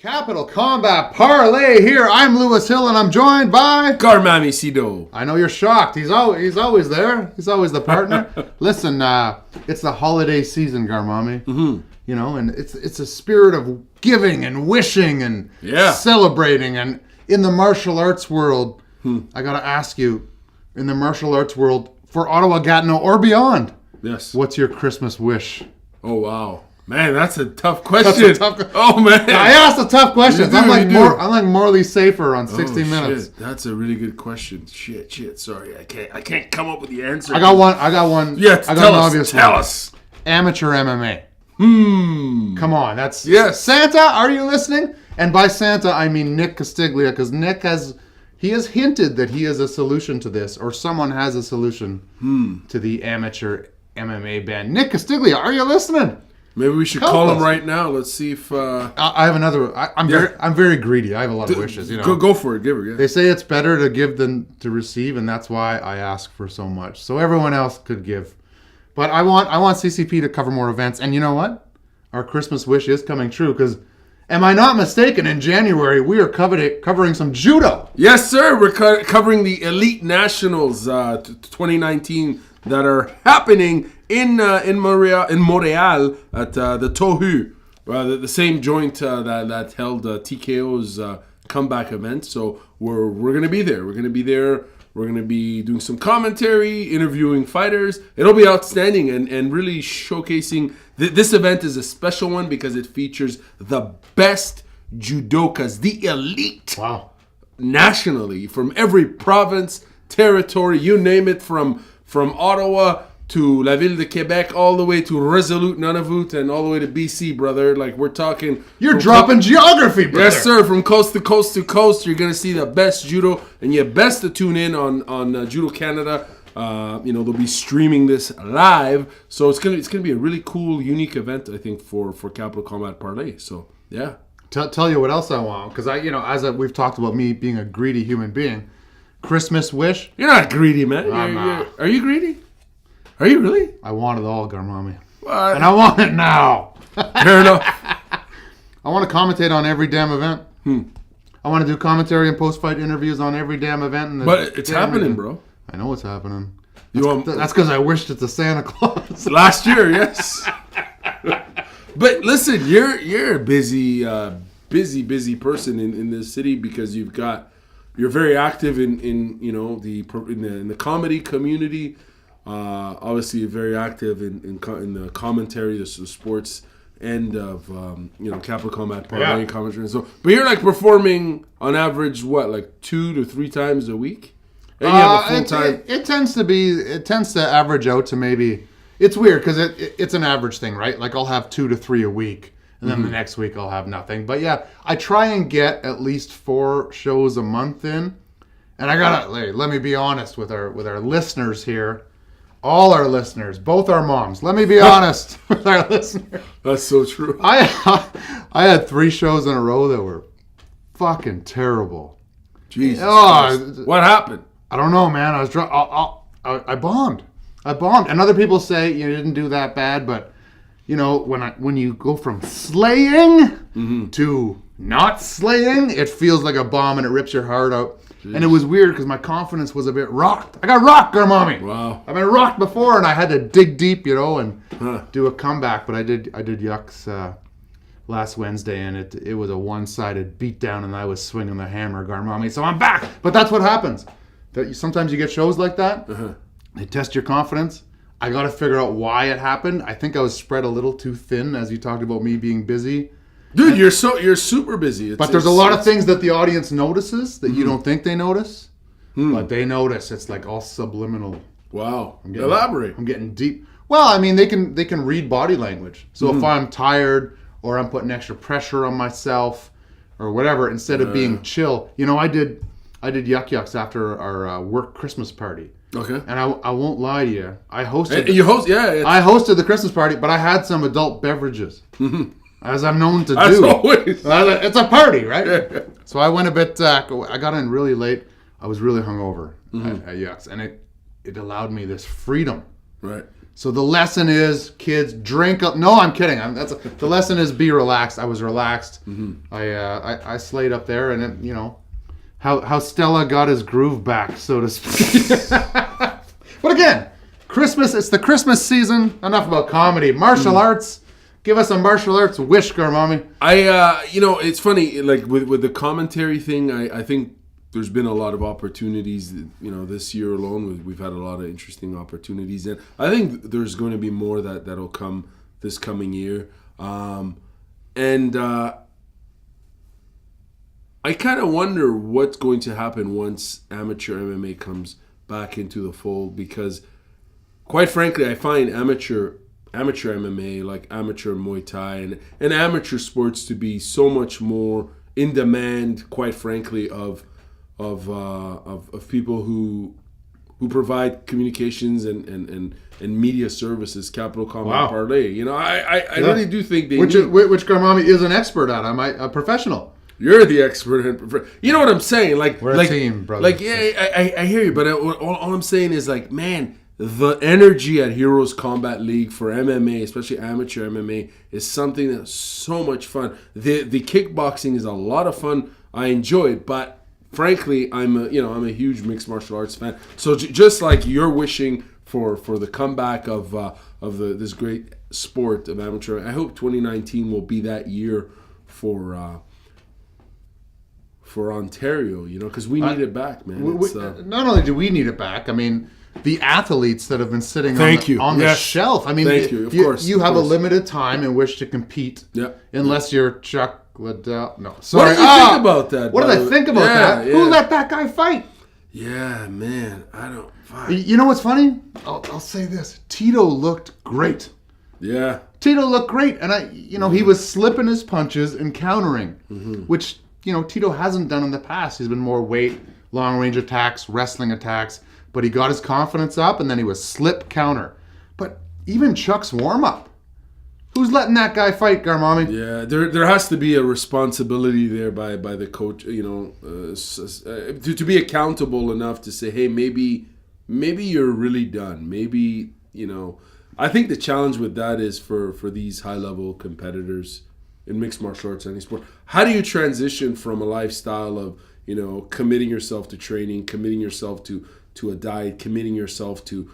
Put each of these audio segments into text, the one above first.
Capital Combat Parley here. I'm Lewis Hill and I'm joined by Garmamie Sido. I know you're shocked. He's always there. He's always the partner. Listen, it's the holiday season, Garmamie. Mm-hmm. You know, and it's a spirit of giving and wishing and celebrating. And in the martial arts world, I gotta ask you, in the martial arts world, for Ottawa, Gatineau, or beyond, yes, what's your Christmas wish? Oh wow. Man, that's a tough question. Oh man, I asked the tough questions. I'm like morally safer on 60 Minutes. Shit. That's a really good question. Shit. Sorry, I can't come up with the answer. I got one. Yeah, tell us. Amateur MMA. Come on, that's Santa. Are you listening? And by Santa, I mean Nick Castiglia, because Nick has hinted that he has a solution to this, or someone has a solution to the amateur MMA ban. Nick Castiglia, are you listening? Maybe we should call him right now. Let's see if I have another. I'm very greedy. I have a lot of wishes. You know, go for it. Give her. Yeah. They say it's better to give than to receive, and that's why I ask for so much. So everyone else could give, but I want CCP to cover more events. And you know what? Our Christmas wish is coming true. Because, am I not mistaken? In January, we are covering some judo. Yes, sir. We're covering the Elite Nationals 2019 that are happening in Montreal at the Tohu, the same joint that held TKO's comeback event. So we're gonna be there. We're gonna be there. We're gonna be doing some commentary, interviewing fighters. It'll be outstanding and really showcasing. This event is a special one because it features the best judokas, the elite, nationally from every province, territory, you name it, from Ottawa to La Ville de Quebec, all the way to Resolute Nunavut, and all the way to BC, brother. Like, we're talking... You're dropping geography, brother. Yes, sir. From coast to coast to coast, you're going to see the best judo, and you best to tune in on Judo Canada. They'll be streaming this live, so it's gonna be a really cool, unique event, I think, for Capital Combat Parley. So, yeah. Tell you what else I want, because we've talked about me being a greedy human being. Christmas wish? You're not greedy, man. Are you greedy? Are you really? I want it all, Garmamie. What? And I want it now. Fair enough. I want to commentate on every damn event. I want to do commentary and post-fight interviews on every damn event. But it's happening, bro. I know it's happening. That's because I wished it to Santa Claus. Last year, yes. But listen, you're a busy person in this city because you're very active in the comedy community. Obviously, you're very active in the commentary, the sports end of Capital Combat Parley commentary. So, but you're like performing on average like 2 to 3 times a week. And you have a full time. It tends to average out to maybe. It's weird because it's an average thing, right? Like I'll have 2 to 3 a week. And then the next week I'll have nothing. But yeah, I try and get at least 4 shows a month in. And I gotta let me be honest with our listeners here. All our listeners, both our moms. Let me be honest with our listeners. That's so true. I had 3 shows in a row that were fucking terrible. Jesus Christ. What happened? I don't know, man. I was drunk. I bombed. And other people say you didn't do that bad, but you know, when you go from slaying to not slaying, it feels like a bomb and it rips your heart out. Jeez. And it was weird because my confidence was a bit rocked. I got rocked, Garmamie. Wow. I've been rocked before, and I had to dig deep, and do a comeback. But I did Yucks last Wednesday, and it was a one-sided beatdown, and I was swinging the hammer, Garmamie. So I'm back. But that's what happens. Sometimes you get shows like that. They test your confidence. I got to figure out why it happened. I think I was spread a little too thin, as you talked about me being busy. Dude, you're super busy. But there's a lot of things that the audience notices that you don't think they notice. But they notice. It's like all subliminal. Wow. Elaborate. I'm getting deep. Well, I mean, they can read body language. So if I'm tired or I'm putting extra pressure on myself or whatever, instead of being chill. I did Yucks after our work Christmas party. Okay. And I won't lie to you. I hosted. I hosted the Christmas party, but I had some adult beverages. As I'm known to do. As always. It's a party, right? Yeah. So I went a bit, I got in really late. I was really hungover at Yucks. And it allowed me this freedom. Right. So the lesson is, kids, drink up. No, I'm kidding. The lesson is be relaxed. I was relaxed. I slayed up there, and it, you know, how Stella got his groove back, so to speak. But again, Christmas. It's the Christmas season. Enough about comedy. Martial arts. Give us a martial arts wish, Garmamie. You know, it's funny. Like with the commentary thing, I think there's been a lot of opportunities, you know, this year alone. We've had a lot of interesting opportunities, and I think there's going to be more that'll come this coming year. I kind of wonder what's going to happen once amateur MMA comes back into the fold, because, quite frankly, I find amateur MMA, like amateur Muay Thai and amateur sports, to be so much more in demand, quite frankly, of people who provide communications and media services. Capital Combat Parley. You know, I really do think which Garmamie is an expert at. I'm a professional. You're the expert. You know what I'm saying? Like, we're a team, brother. Like, yeah, I hear you, but all I'm saying is, like, man, the energy at Heroes Combat League for MMA, especially amateur MMA, is something that's so much fun. The kickboxing is a lot of fun. I enjoy it, but frankly, I'm a huge mixed martial arts fan. So just like you're wishing for the comeback of this great sport of amateur, I hope 2019 will be that year for Ontario. You know, because we need it back, man. Not only do we need it back, I mean, the athletes that have been sitting on the shelf. I mean, of course. You have a limited time in which to compete, unless you're Chuck Liddell. No, What sorry. did you think about that? What did I think about that? Yeah. Who let that guy fight? Yeah, man, I don't. Fuck. You know what's funny? I'll say this: Tito looked great. Yeah, Tito looked great, and he was slipping his punches and countering, which Tito hasn't done in the past. He's been more weight, long range attacks, wrestling attacks. But he got his confidence up, and then he was slip counter. But even Chuck's warm-up. Who's letting that guy fight, Garmamie? Yeah, there has to be a responsibility there by the coach, to be accountable enough to say, hey, maybe you're really done. Maybe, I think the challenge with that is for these high-level competitors in mixed martial arts, any sport. How do you transition from a lifestyle of, committing yourself to training, committing yourself to a diet, committing yourself to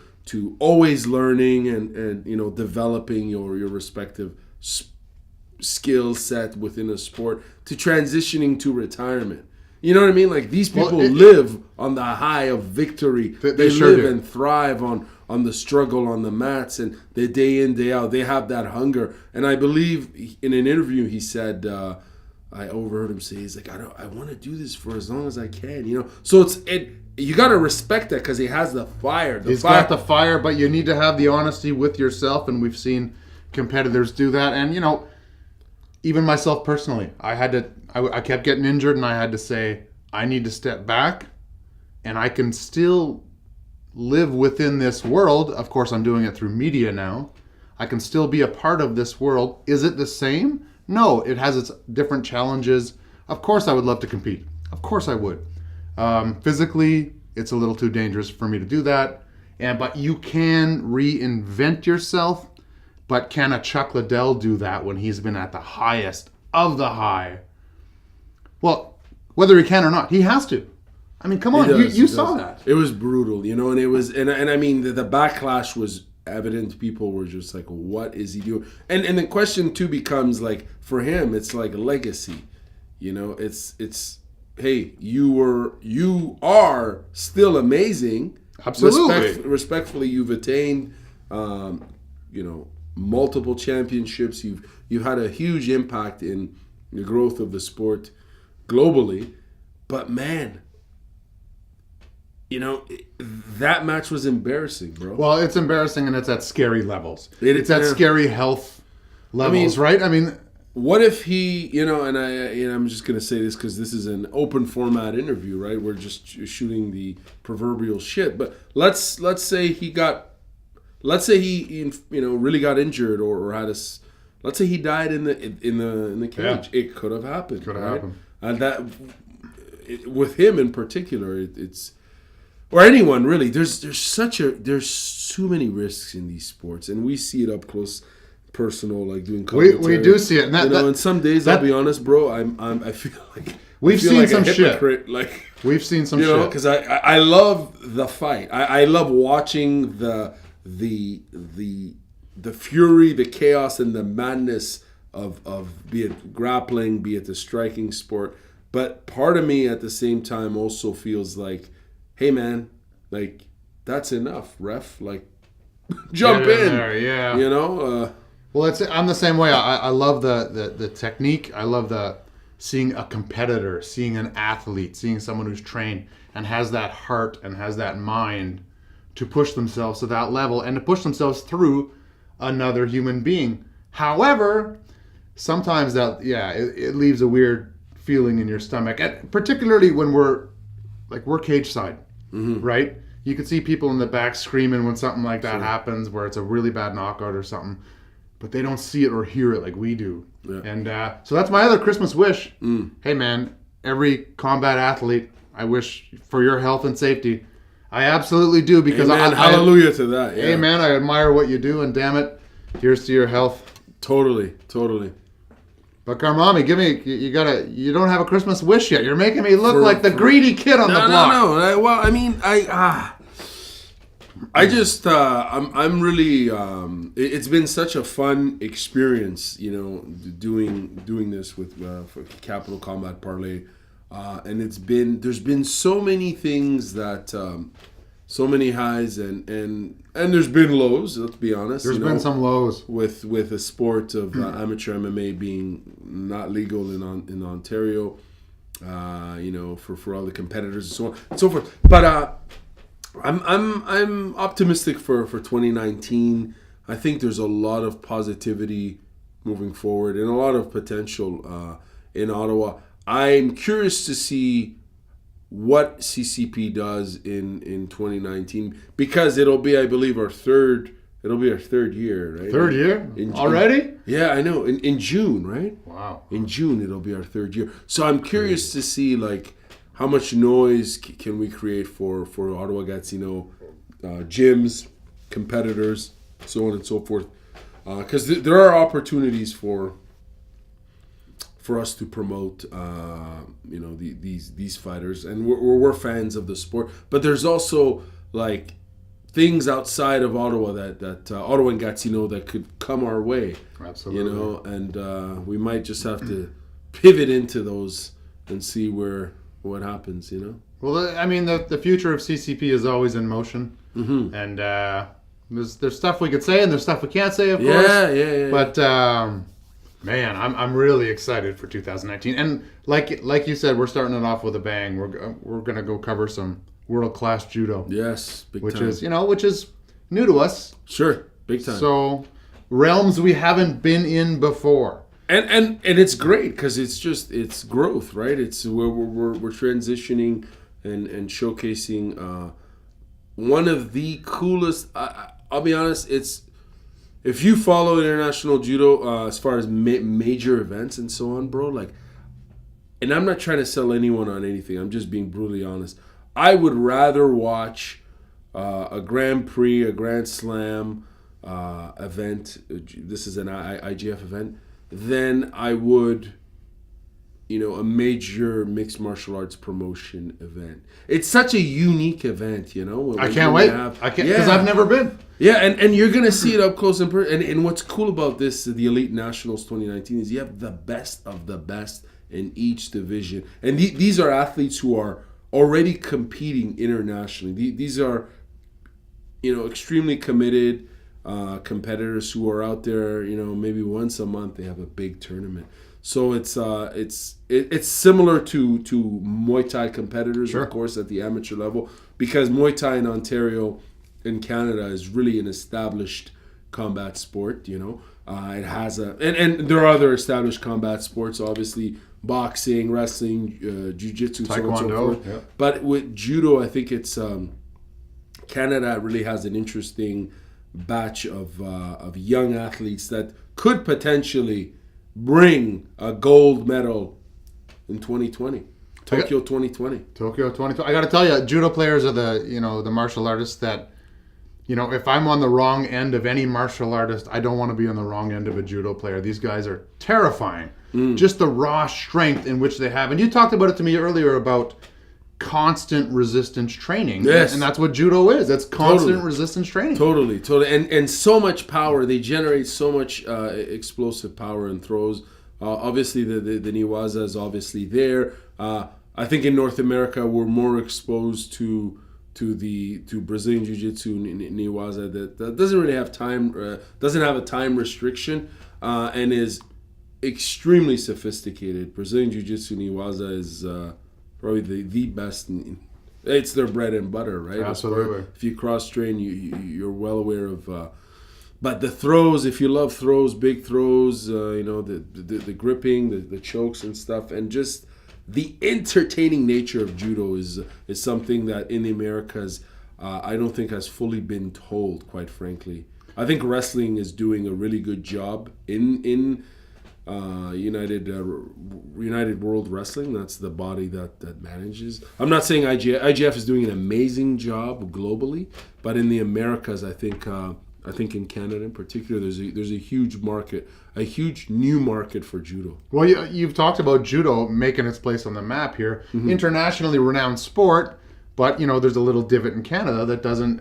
always learning and developing your respective skill set within a sport, to transitioning to retirement? You know what I mean? Like, these people live on the high of victory. They sure live do. and thrive on the struggle on the mats, and they day in, day out, they have that hunger. And I believe in an interview he said, I overheard him say, he's like, I want to do this for as long as I can, So you got to respect that, because he has the fire. He's got the fire, but you need to have the honesty with yourself, and we've seen competitors do that. And, even myself personally, I kept getting injured, and I had to say, I need to step back, and I can still live within this world. Of course, I'm doing it through media now. I can still be a part of this world. Is it the same? No, it has its different challenges. Of course, I would love to compete. Of course, I would. Physically, it's a little too dangerous for me to do that. But you can reinvent yourself. But can a Chuck Liddell do that when he's been at the highest of the high? Well, whether he can or not, he has to. I mean, come on, you saw that. It was brutal, and it was, and I mean, the backlash was evident. People were just like, what is he doing? And the question too becomes, like, for him, it's like a legacy. It's hey, you are still amazing. Absolutely. Respectfully, you've attained multiple championships. You've had a huge impact in the growth of the sport globally. But man, that match was embarrassing, bro. Well, it's embarrassing, and it's at scary levels. It's at scary health levels, right? I mean, what if he, and I'm just going to say this because this is an open format interview, right? We're just shooting the proverbial shit. But let's say he really got injured or had let's say he died in the cage. Yeah. It could have happened. Could have happened. And that, with him in particular, it's or anyone really. There's too many risks in these sports, and we see it up close, personal, like doing commentary. We do see it, and and some days I'll be honest, bro. I feel like we've seen like some shit. Like we've seen some shit. Because I love the fight. I love watching the fury, the chaos, and the madness of be it grappling, be it the striking sport. But part of me at the same time also feels like, hey man, like that's enough, ref. Like jump in there, yeah. Well, I'm the same way. I love the technique. I love seeing a competitor, seeing an athlete, seeing someone who's trained and has that heart and has that mind to push themselves to that level and to push themselves through another human being. However, sometimes it leaves a weird feeling in your stomach, and particularly when we're cage side, right? You can see people in the back screaming when something like that happens, where it's a really bad knockout or something, but they don't see it or hear it like we do. Yeah. And so that's my other Christmas wish. Hey man, every combat athlete, I wish for your health and safety. I absolutely do, because hallelujah to that. Yeah. Hey man, I admire what you do, and damn it, here's to your health. Totally. But Garmamie, you don't have a Christmas wish yet. You're making me look like the greedy kid on the block. No. Well, I mean, I just, I'm really, it's been such a fun experience, doing this for Capital Combat Parley. And there's been so many things that, so many highs and there's been lows. Let's be honest. There's been some lows with a sport of amateur MMA being not legal in Ontario. For all the competitors and so on and so forth. But I'm optimistic for 2019. I think there's a lot of positivity moving forward and a lot of potential in Ottawa. I'm curious to see what CCP does in 2019, because it'll be, I believe, our third year, right? Third year? Already? Yeah, I know. In June, right? Wow. In June, it'll be our third year. So I'm curious to see, like, how much noise can we create for Ottawa Gatineau gyms, competitors, so on and so forth. Because there are opportunities for us to promote, these fighters, and we're fans of the sport. But there's also like things outside of Ottawa that Ottawa and Gatineau that could come our way. Absolutely. And we might just have to pivot into those and see what happens. Well, I mean, the future of CCP is always in motion, and there's stuff we could say and there's stuff we can't say, of course. Yeah. But. Man, I'm really excited for 2019, and like you said, we're starting it off with a bang. We're gonna go cover some world-class judo. Yes, big which time. Which is new to us. Sure, big time. So realms we haven't been in before, and it's great because it's growth, right? It's we're transitioning and showcasing one of the coolest. I'll be honest, it's. If you follow international judo as far as major events and so on, bro, like, and I'm not trying to sell anyone on anything. I'm just being brutally honest. I would rather watch a Grand Prix, a Grand Slam event. This is an IGF event. Than I would, a major mixed martial arts promotion event. It's such a unique event, I can't wait. Because I've never been. Yeah, and you're going to see it up close and what's cool about this, the Elite Nationals 2019, is you have the best of the best in each division. And these are athletes who are already competing internationally. These are, extremely committed competitors who are out there, maybe once a month they have a big tournament. So it's similar to Muay Thai competitors, sure, of course, at the amateur level, because Muay Thai in Ontario, in Canada, is really an established combat sport. It has and there are other established combat sports, obviously boxing, wrestling, jiu-jitsu, taekwondo, so on and so forth. Yeah. But with judo, I think it's Canada really has an interesting batch of young athletes that could potentially bring a gold medal in 2020. Tokyo 2020. Tokyo 2020. I got to tell you, judo players are the martial artists that, if I'm on the wrong end of any martial artist, I don't want to be on the wrong end of a judo player. These guys are terrifying. Just the raw strength in which they have. And you talked about it to me earlier about constant resistance training. Yes. And that's what judo is. That's constant resistance training. Totally. And so much power. They generate so much explosive power and throws. Obviously, the Niwaza is obviously there. I think in North America, we're more exposed to Brazilian Jiu-Jitsu Niwaza that doesn't really have time, doesn't have a time restriction, and is extremely sophisticated. Brazilian Jiu-Jitsu Niwaza is probably the best. It's their bread and butter, right? Absolutely. If you cross-train, you're well aware of. But the throws, if you love throws, big throws, the gripping, the chokes and stuff, and just the entertaining nature of judo is something that in the Americas, I don't think has fully been told, quite frankly. I think wrestling is doing a really good job in United World Wrestling. That's the body that manages. I'm not saying IGF is doing an amazing job globally, but in the Americas, I think in Canada in particular, there's a huge market, a huge new market for judo. Well, you've talked about judo making its place on the map here. Internationally renowned sport, but there's a little divot in Canada that doesn't,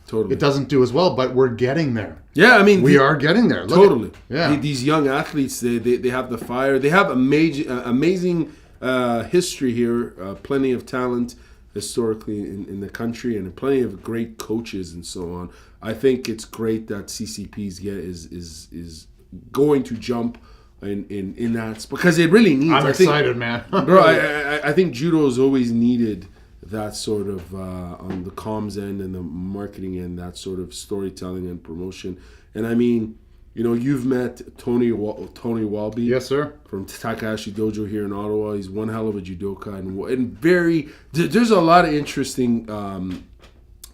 Totally. It doesn't do as well, but we're getting there. Yeah, I mean, we are getting there. Totally. Yeah. These young athletes, they have the fire. They have amazing history here, plenty of talent historically in the country, and plenty of great coaches and so on. I think it's great that CCP's is going to jump in that, because it really needs. I'm excited, man. Bro, I think judo has always needed that sort of on the comms end and the marketing end, that sort of storytelling and promotion. And I mean, you've met Tony Walby. Yes, sir. From Takahashi Dojo here in Ottawa. He's one hell of a judoka, and there's a lot of interesting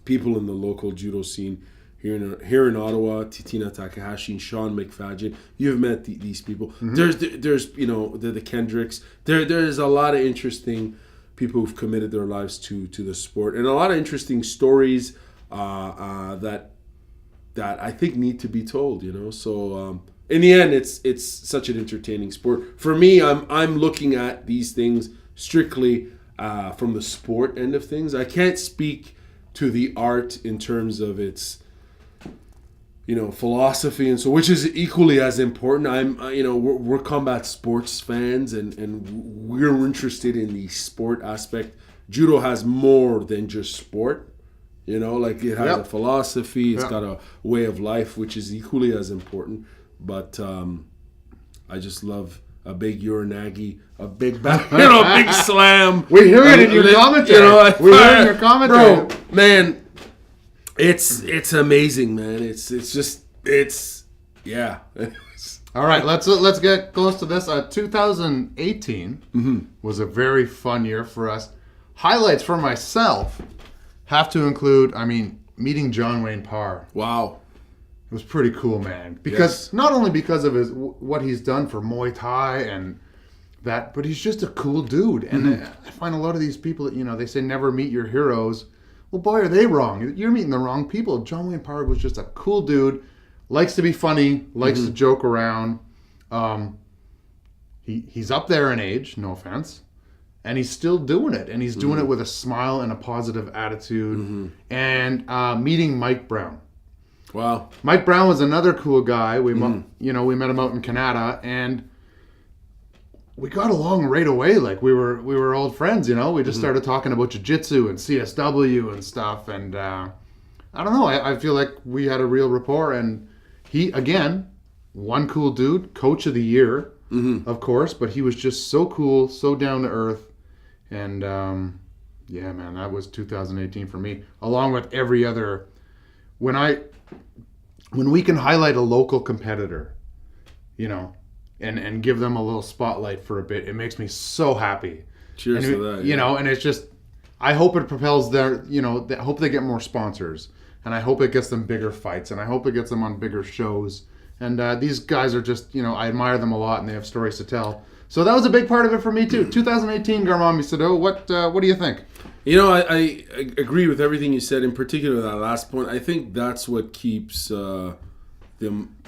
people in the local judo scene here in Ottawa. Titina Takahashi and Sean McFadden. You've met these people. There's the Kendricks. There's a lot of interesting people who've committed their lives to the sport, and a lot of interesting stories that I think need to be told. So in the end, it's such an entertaining sport. For me, I'm looking at these things strictly from the sport end of things. I can't speak to the art in terms of its philosophy, and so, which is equally as important. We're combat sports fans, and we're interested in the sport aspect. Judo has more than just sport, it has a philosophy. It's got a way of life, which is equally as important. But I just love a big uranagi, a big big slam. We hear it in your commentary. We hear it in your commentary, bro. Man. It's amazing, man. It's yeah. All right, let's get close to this. 2018 was a very fun year for us. Highlights for myself have to include, meeting John Wayne Parr. Wow, it was pretty cool, man. Because not only because of what he's done for Muay Thai and that, but he's just a cool dude. And I find a lot of these people that they say never meet your heroes. Well, boy, are they wrong. You're meeting the wrong people. John Wayne Parr was just a cool dude. Likes to be funny. Likes to joke around. He's up there in age, no offense. And he's still doing it. And he's doing it with a smile and a positive attitude. And meeting Mike Brown. Wow. Mike Brown was another cool guy. We met him out in Canada. And we got along right away. Like we were old friends, We just started talking about jiu-jitsu and CSW and stuff. And I don't know. I feel like we had a real rapport. And he, again, one cool dude, coach of the year, of course. But he was just so cool, so down to earth. And yeah, man, that was 2018 for me. Along with every other, when we can highlight a local competitor, and give them a little spotlight for a bit, it makes me so happy. Cheers to that. And it's just, I hope it propels I hope they get more sponsors, and I hope it gets them bigger fights, and I hope it gets them on bigger shows. And these guys are just, I admire them a lot, and they have stories to tell. So that was a big part of it for me too. 2018 Garmamie Sado. What do you think? You know, I agree with everything you said. In particular, that last point. I think that's what keeps them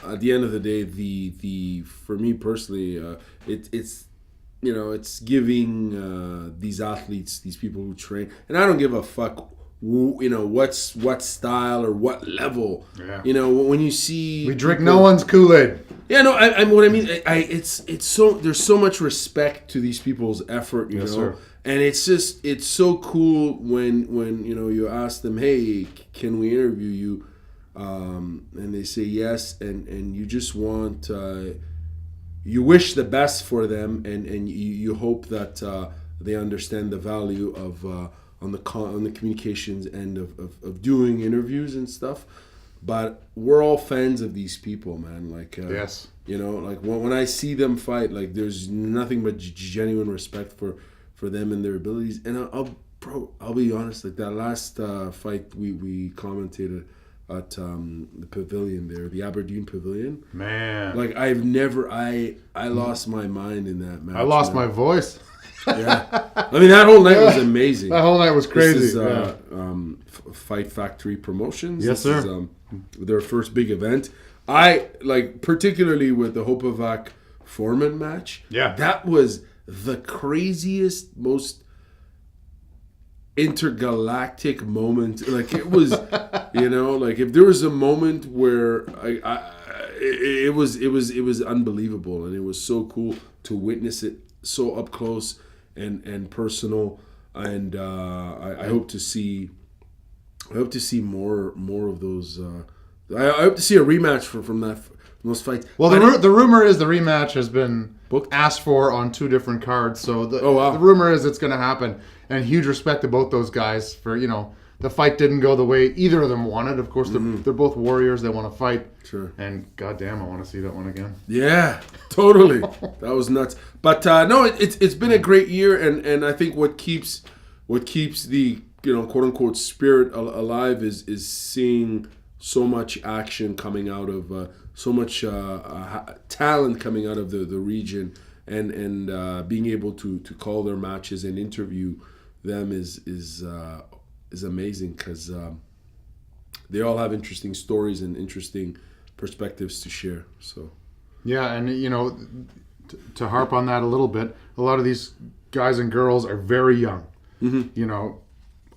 at the end of the day. The for me personally, it's you know, it's giving these athletes, these people who train, and I don't give a fuck. You know, what style or what level. Yeah. You know, when you see We drink no one's Kool-Aid. Yeah, no, I what I mean, it's so there's so much respect to these people's effort, you know, sir. and it's so cool when you know you ask them, hey, can we interview you, and they say yes, and you just want you wish the best for them, and you hope that they understand the value of on the communications end of doing interviews and stuff. But we're all fans of these people, man. Like, yes, you know, like when I see them fight, like there's nothing but genuine respect for them and their abilities. And I'll be honest, like that last fight we commentated at the pavilion there, the Aberdeen pavilion. Man, like I've never, I lost my mind in that match. I lost my voice. Yeah, I mean that whole night was amazing. That whole night was crazy. This is, Fight Factory Promotions. Yes, this sir. Is, their first big event. I like particularly with the Hopovac Foreman match. Yeah, that was the craziest, most intergalactic moment. Like it was, you know, like if there was a moment where it was unbelievable, and it was so cool to witness it so up close and personal. And I hope to see more of those. I hope to see a rematch from those fights. Well, the rumor is the rematch has been booked, asked for on 2 different cards. So the wow. The rumor is it's going to happen. And huge respect to both those guys for, you know, the fight didn't go the way either of them wanted. Of course, they're both warriors. They want to fight. Sure. And goddamn, I want to see that one again. Yeah, totally. That was nuts. But no, it's been a great year, and I think what keeps the, you know, quote unquote spirit alive is seeing so much action coming out of so much talent coming out of the region, and being able to call their matches and interview them is amazing, because they all have interesting stories and interesting perspectives to share. So yeah, and you know, to harp on that a little bit, a lot of these guys and girls are very young. You know,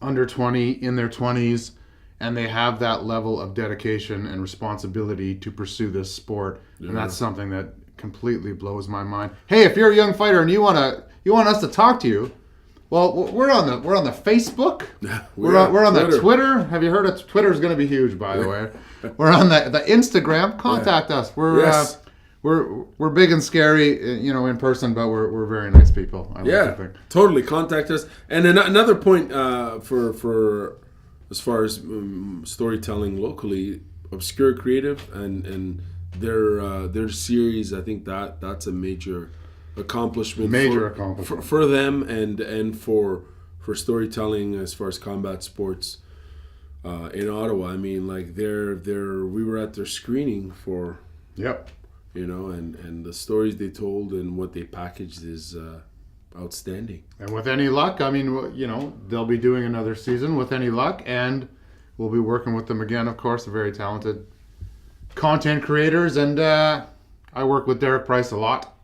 under 20, in their 20s, and they have that level of dedication and responsibility to pursue this sport. Yeah. And that's something that completely blows my mind. Hey, if you're a young fighter and you want us to talk to you, well, we're on the Facebook. We're on the Twitter. Have you heard of Twitter's going to be huge, by the way. We're on the Instagram. Contact us. We're big and scary, you know, in person, but we're very nice people. I like to think. Totally. Contact us. And another point for as far as storytelling locally, Obscure Creative and their series, I think that's a major accomplishment. For them and for storytelling as far as combat sports in Ottawa. I mean, like we were at their screening for. Yep. You know, and the stories they told and what they packaged is outstanding. And with any luck, I mean, you know, they'll be doing another season with any luck, and we'll be working with them again, of course. They're very talented content creators, and I work with Derek Price a lot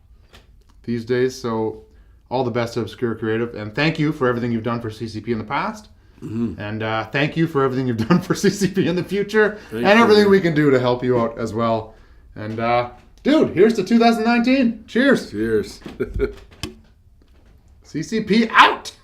these days, so all the best to Obscure Creative. And thank you for everything you've done for CCP in the past. And thank you for everything you've done for CCP in the future, and everything we can do to help you out as well. And dude, here's to 2019. Cheers. Cheers. CCP out.